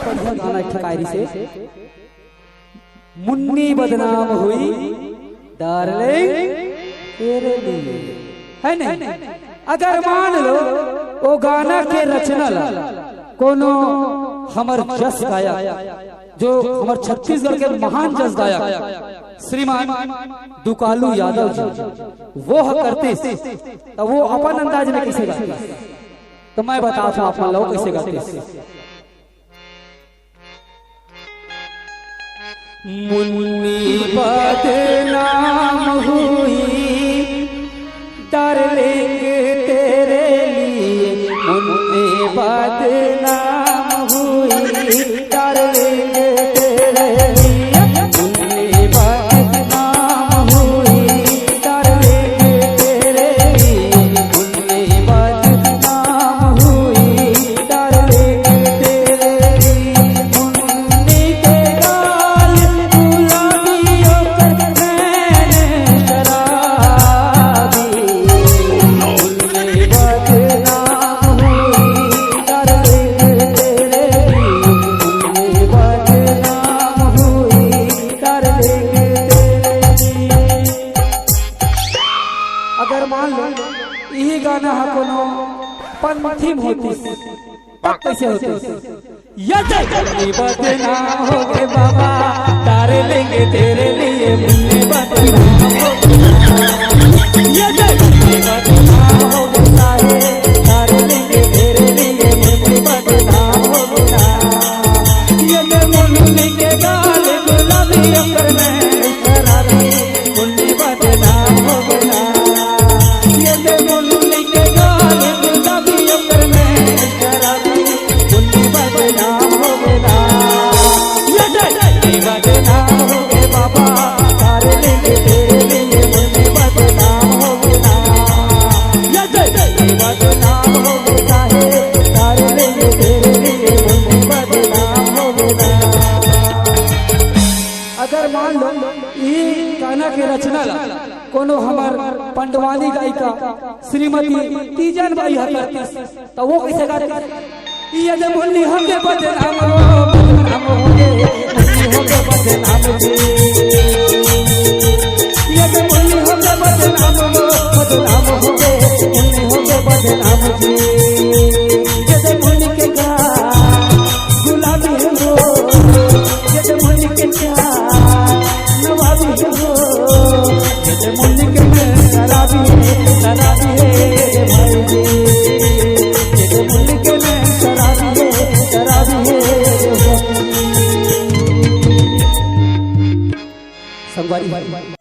बढ़िया गाना ठकायरी से मुन्नी बदनाम हुई डार्लिंग तेरे लिए है नहीं। अगर मान लो वो गाना के रचना ला कोनो हमर जस गायक जो हमर छत्तीसगढ़ के महान जस गायक श्रीमान दुकालू यादव जी वो करते तो वो अपन अंदाज में कैसे गाते तो मैं बताता हूं आप लोग कैसे गाते। मुन्नी बदनाम हुई डार्लिंग तेरे लिए मुन्नी बदनाम हुई डार्लिंग तेरे लिए मुन्नी बदनाम हुई डार्लिंग तेरे लिए मुन्नी बदनाम हुई डार्लिंग तेरे लिए मुन्नी के गाल गुलाबियों कर मैंने शराबी मुन्नी बदनाम हुई डार्लिंग तेरे लिए मुन्नी बदनाम हुई डार्लिंग तेरे लिए। अगर मान लो यही गाना है कोनो पंथी होती तब कैसे होते ये मुन्नी बदनाम हो गए बाबा डार्लिंग तेरे लिए मुन्नी बदनाम हो गए ये मुन्नी बदनाम हो गया है डार्लिंग तेरे लिए मुन्नी बदनाम हो गया ये मुन्नी के गाल गुलाबी अकर में शराबी मुन्नी बदनाम हो गया ये मुन्नी के गाल गुलाबी अकर में शराबी मुन्नी बदनाम हो गया ये मुन्नी बदनाम हो गए बाबा डार्लिंग तेरे लिए मुन्नी बदनाम हो गया ये मुन्नी बदनाम हो गया है डार्लिंग तेरे लिए मुन्नी बदनाम हो गया। अगर मान लो ये गाना के रचना ला कोनो हमार पंडवानी गायिका श्रीमती तीजन बाई हरती तो वो कैसे गाते ये जब मुन्नी होके बदनाम हो गए मुन्नी होके बदनाम जी ये जब मुन्नी होके बदनाम हो गए मुन्नी होके बदनाम जी ये जब मुन्नी के गाल गुलाबी है वो ये जब मुन्नी के गाल नवाबी है वो ये जब मुन्नी के शराबी है भाई जी ये जब मुन्नी के शराबी है संगवारी।